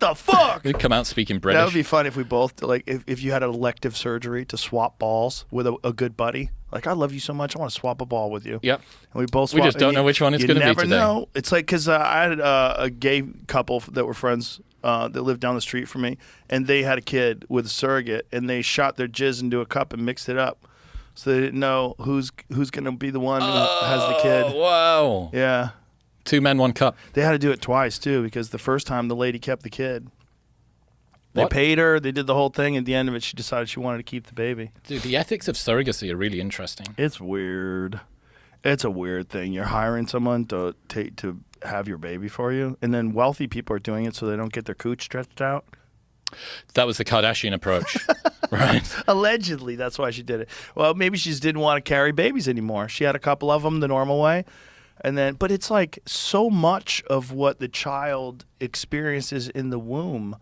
the fuck? They come out speaking British. That would be fun if we both, like, if you had an elective surgery to swap balls with a good buddy. Like, I love you so much, I want to swap a ball with you. Yep. And we both swap. We just don't know which one it's going to be today. You never know. It's like, because I had a gay couple that were friends that lived down the street from me, and they had a kid with a surrogate, and they shot their jizz into a cup and mixed it up. So they didn't know who's going to be the one who has the kid. Oh, wow. Yeah. 2 men, 1 cup. They had to do it twice, too, because the first time the lady kept the kid. They What? paid her. They did the whole thing. At the end of it, she decided she wanted to keep the baby. Dude, the ethics of surrogacy are really interesting. It's weird. It's a weird thing. You're hiring someone to have your baby for you, and then wealthy people are doing it so they don't get their cooch stretched out. That was the Kardashian approach, right? Allegedly, that's why she did it. Well, maybe she just didn't want to carry babies anymore. She had a couple of them the normal way. And then, but it's like so much of what the child experiences in the womb,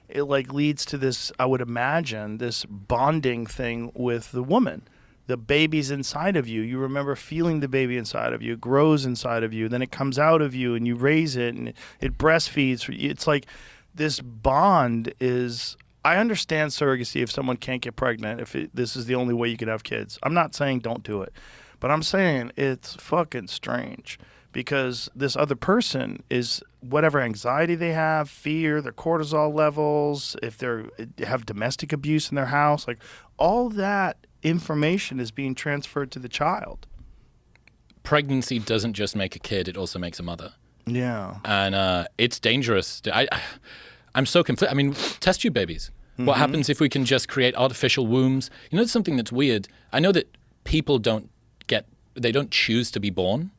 it like leads to this, I would imagine, this bonding thing with the woman. The baby's inside of you. You remember feeling the baby inside of you. It grows inside of you. Then it comes out of you and you raise it and it breastfeeds. It's like this bond is, I understand surrogacy if someone can't get pregnant, this is the only way you can have kids. I'm not saying don't do it. But I'm saying it's fucking strange because this other person is whatever anxiety they have, fear, their cortisol levels, if they have domestic abuse in their house, like all that information is being transferred to the child. Pregnancy doesn't just make a kid, it also makes a mother. Yeah. And it's dangerous. I'm so conflicted. I mean, test tube babies. What happens if we can just create artificial wombs? You know, it's something that's weird. I know that people don't choose to be born,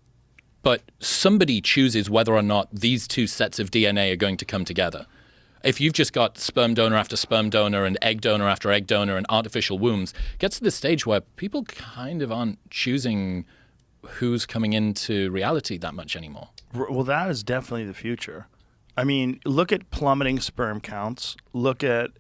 but somebody chooses whether or not these 2 sets of DNA are going to come together. If you've just got sperm donor after sperm donor and egg donor after egg donor and artificial wombs, it gets to the stage where people kind of aren't choosing who's coming into reality that much anymore. Well, that is definitely the future. I mean, look at plummeting sperm counts. Look at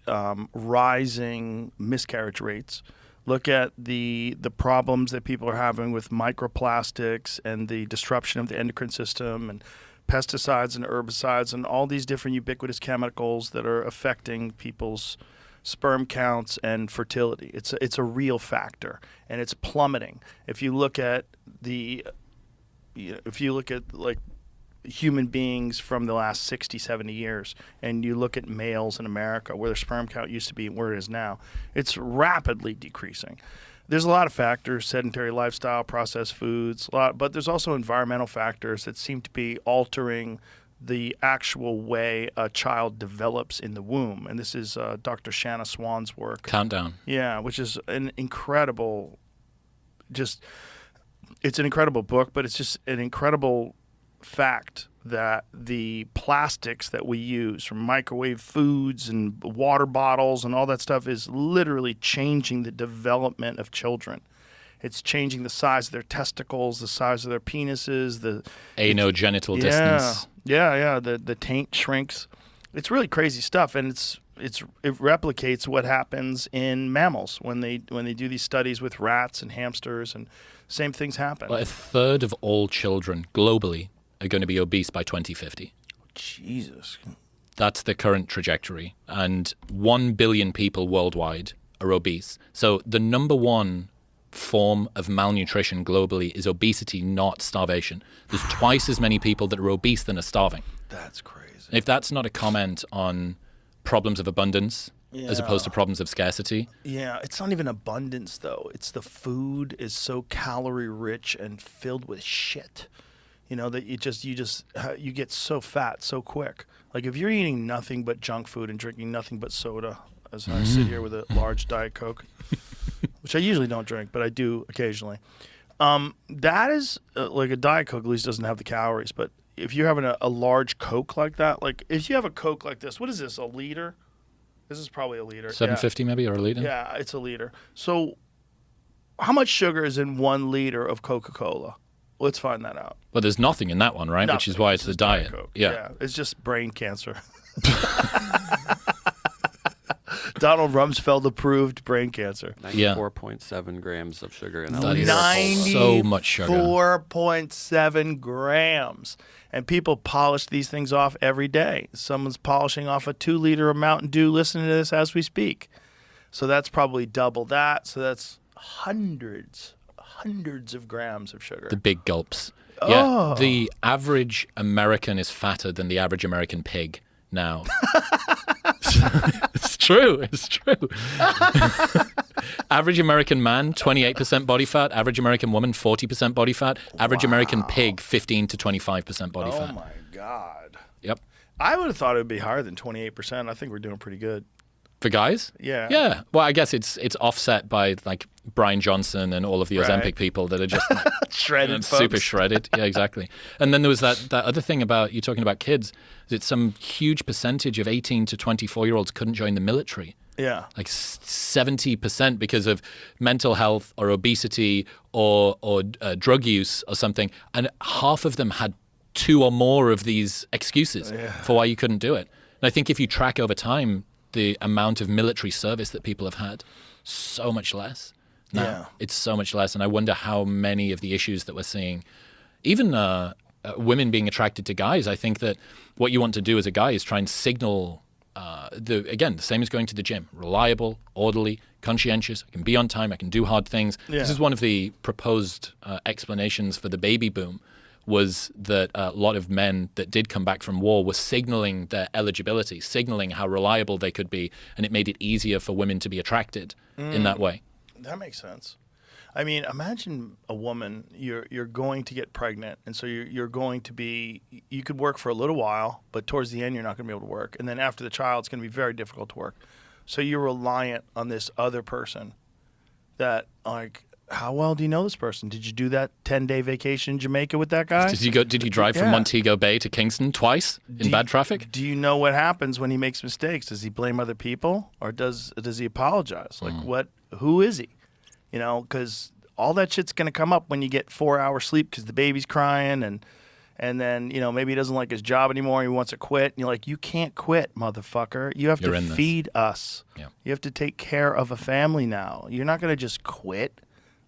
rising miscarriage rates. Look at the problems that people are having with microplastics and the disruption of the endocrine system and pesticides and herbicides and all these different ubiquitous chemicals that are affecting people's sperm counts and fertility. It's a real factor, and it's plummeting. If you look at like human beings from the last 60, 70 years, and you look at males in America where their sperm count used to be and where it is now, it's rapidly decreasing. There's a lot of factors, sedentary lifestyle, processed foods, but there's also environmental factors that seem to be altering the actual way a child develops in the womb. And this is Dr. Shanna Swan's work. Countdown. Yeah, which is an incredible, it's an incredible book, but it's just an incredible fact that the plastics that we use from microwave foods and water bottles and all that stuff is literally changing the development of children. It's changing the size of their testicles, the size of their penises, the anogenital distance. Yeah. The taint shrinks. It's really crazy stuff, and it replicates what happens in mammals when they do these studies with rats and hamsters, and same things happen. Well, 1/3 of all children globally are going to be obese by 2050. Jesus. That's the current trajectory. And 1 billion people worldwide are obese. So the number one form of malnutrition globally is obesity, not starvation. There's twice as many people that are obese than are starving. That's crazy. If that's not a comment on problems of abundance as opposed to problems of scarcity. Yeah, it's not even abundance, though. It's the food is so calorie rich and filled with shit. You know, that you get so fat so quick. Like if you're eating nothing but junk food and drinking nothing but soda, as I sit here with a large Diet Coke, which I usually don't drink, but I do occasionally. That is like a Diet Coke at least doesn't have the calories. But if you're having a large Coke like that, like if you have a Coke like this, what is this, a liter? This is probably a liter. 750 maybe, or a liter? Yeah, it's a liter. So how much sugar is in 1 liter of Coca-Cola? Let's find that out. Well, there's nothing in that one, right? Nothing. Which is why it's the diet. Coke. Yeah. It's just brain cancer. Donald Rumsfeld approved brain cancer. 94.7 grams of sugar in That is LSD. so much sugar. 94.7 grams. And people polish these things off every day. Someone's polishing off a 2-liter of Mountain Dew listening to this as we speak. So that's probably double that. So that's hundreds of grams of sugar. The big gulps. Oh. Yeah, the average American is fatter than the average American pig now. It's true. It's true. Average American man, 28% body fat. Average American woman, 40% body fat. Average American pig, 15 to 25% body fat. Oh, my God. Yep. I would have thought it would be higher than 28%. I think we're doing pretty good. For guys? Yeah. Yeah. Well, I guess it's offset by like Brian Johnson and all of the Ozempic people that are just like, Shredded folks. super shredded. Yeah, exactly. And then there was that other thing about you talking about kids, that some huge percentage of 18 to 24-year-olds couldn't join the military. Yeah. Like 70% because of mental health or obesity or drug use or something. And half of them had 2 or more of these excuses for why you couldn't do it. And I think if you track over time the amount of military service that people have had, so much less. Now. Yeah. It's so much less. And I wonder how many of the issues that we're seeing, even women being attracted to guys, I think that what you want to do as a guy is try and signal, the same as going to the gym, reliable, orderly, conscientious, I can be on time, I can do hard things. Yeah. This is one of the proposed explanations for the baby boom, was that a lot of men that did come back from war were signaling their eligibility, signaling how reliable they could be, and it made it easier for women to be attracted in that way. That makes sense. I mean, imagine a woman, you're going to get pregnant, and so you're going to be, you could work for a little while, but towards the end you're not going to be able to work. And then after the child, it's going to be very difficult to work. So you're reliant on this other person that, like, how well do you know this person? Did you do that 10-day vacation in Jamaica with that guy? Did you drive from Yeah. Montego Bay to Kingston twice in bad traffic? Do you know what happens when he makes mistakes? Does he blame other people, or does he apologize? Like, who is he? You know, because all that shit's going to come up when you get 4 hours sleep because the baby's crying, and then, you know, maybe he doesn't like his job anymore. He wants to quit. And you're like, you can't quit, motherfucker. You have You're to in this. feed us. Yeah. You have to take care of a family now. You're not going to just quit.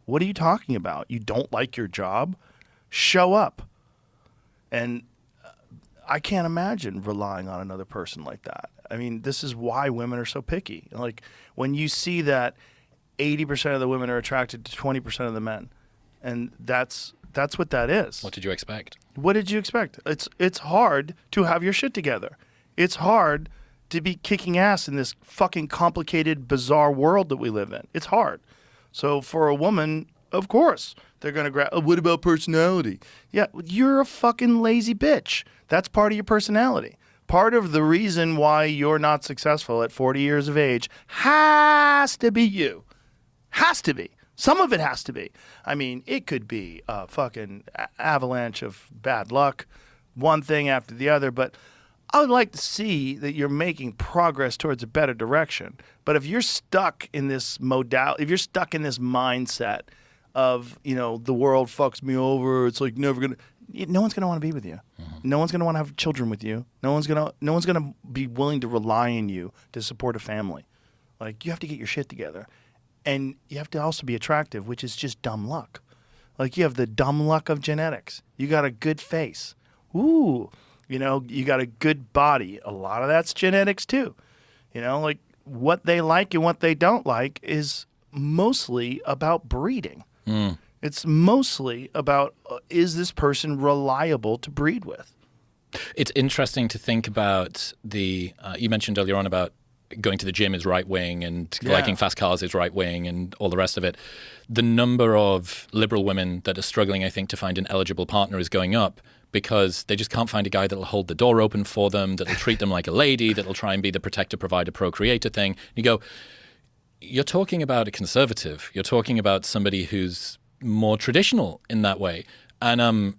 What are you talking about? You don't like your job? Show up. And I can't imagine relying on another person like that. I mean, this is why women are so picky. Like, when you see that 80% of the women are attracted to 20% of the men, and that's what that is. What did you expect? What did you expect? It's hard to have your shit together. It's hard to be kicking ass in this fucking complicated, bizarre world that we live in. It's hard. So for a woman, of course, they're going to grab, what about personality? Yeah, you're a fucking lazy bitch. That's part of your personality. Part of the reason why you're not successful at 40 years of age has to be you. Has to be. Some of it has to be. I mean, it could be a fucking avalanche of bad luck, one thing after the other, but I would like to see that you're making progress towards a better direction. But if you're stuck in this if you're stuck in this mindset of, you know, the world fucks me over, it's like never gonna, no one's gonna want to be with you. Mm-hmm. No one's gonna want to have children with you. No one's gonna be willing to rely on you to support a family. Like, you have to get your shit together, and you have to also be attractive, which is just dumb luck. Like, you have the dumb luck of genetics. You got a good face. Ooh. You know, you got a good body. A lot of that's genetics too. You know, like, what they like and what they don't like is mostly about breeding. Mm. It's mostly about, is this person reliable to breed with? It's interesting to think about you mentioned earlier on about going to the gym is right wing and liking fast cars is right wing and all the rest of it. The number of liberal women that are struggling, I think, to find an eligible partner is going up, because they just can't find a guy that'll hold the door open for them, that'll treat them like a lady, that'll try and be the protector, provider, procreator thing. You go, you're talking about a conservative. You're talking about somebody who's more traditional in that way. And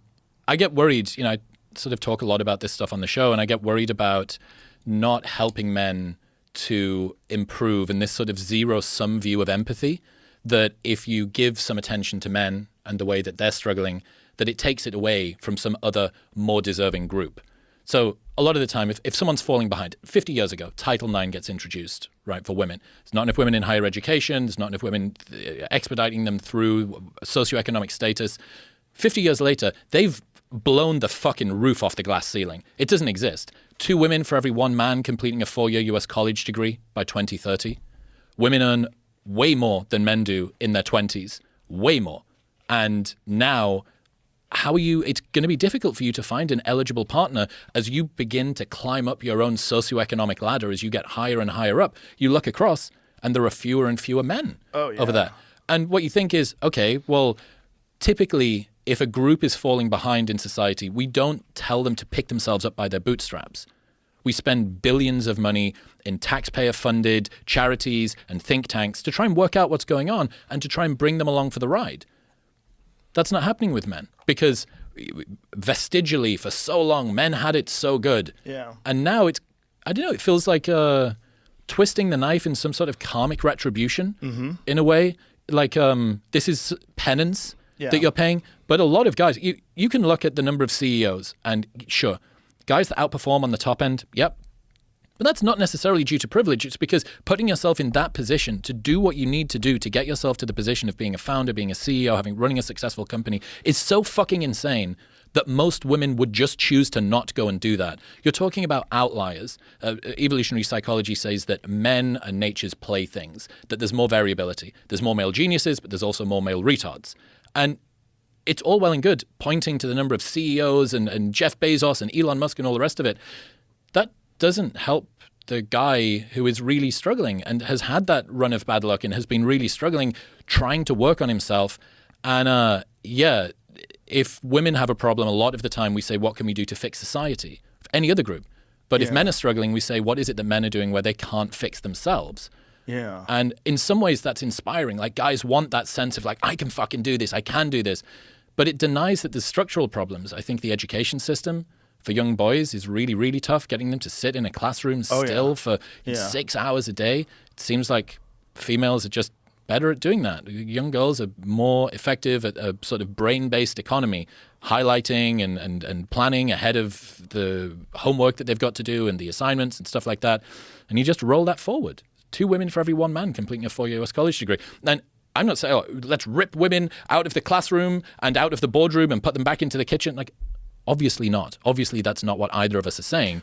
I get worried, you know, I sort of talk a lot about this stuff on the show, and I get worried about not helping men to improve in this sort of zero-sum view of empathy, that if you give some attention to men and the way that they're struggling, that it takes it away from some other more deserving group. So a lot of the time, if someone's falling behind, 50 years ago, Title IX gets introduced, right, for women. There's not enough women in higher education. There's not enough women expediting them through socioeconomic status. 50 years later, they've blown the fucking roof off the glass ceiling. It doesn't exist. 2 women for every 1 man completing a 4-year US college degree by 2030. Women earn way more than men do in their 20s. Way more. And now, it's going to be difficult for you to find an eligible partner as you begin to climb up your own socioeconomic ladder. As you get higher and higher up, you look across and there are fewer and fewer men over there. And what you think is, okay, well, typically, if a group is falling behind in society, we don't tell them to pick themselves up by their bootstraps. We spend billions of money in taxpayer-funded charities and think tanks to try and work out what's going on and to try and bring them along for the ride. That's not happening with men because vestigially for so long, men had it so good. Yeah. And now it feels like twisting the knife in some sort of karmic retribution in a way. Like this is penance that you're paying. But a lot of guys, you can look at the number of CEOs and sure, guys that outperform on the top end, yep. But that's not necessarily due to privilege. It's because putting yourself in that position to do what you need to do to get yourself to the position of being a founder, being a CEO, running a successful company is so fucking insane that most women would just choose to not go and do that. You're talking about outliers. Evolutionary psychology says that men are nature's playthings, that there's more variability. There's more male geniuses, but there's also more male retards. And it's all well and good pointing to the number of CEOs and Jeff Bezos and Elon Musk and all the rest of it. That doesn't help the guy who is really struggling and has had that run of bad luck and has been really struggling, trying to work on himself. And if women have a problem, a lot of the time we say, what can we do to fix society? Any other group. But if men are struggling, we say, what is it that men are doing where they can't fix themselves? Yeah. And in some ways that's inspiring. Like guys want that sense of like, I can fucking do this. I can do this. But it denies that there's structural problems. I think the education system for young boys is really, really tough. Getting them to sit in a classroom for 6 hours a day. It seems like females are just better at doing that. Young girls are more effective at a sort of brain-based economy, highlighting and planning ahead of the homework that they've got to do and the assignments and stuff like that. And you just roll that forward. 2 women for every 1 man completing a 4-year US college degree. And I'm not saying, let's rip women out of the classroom and out of the boardroom and put them back into the kitchen. Like, obviously not. Obviously, that's not what either of us are saying.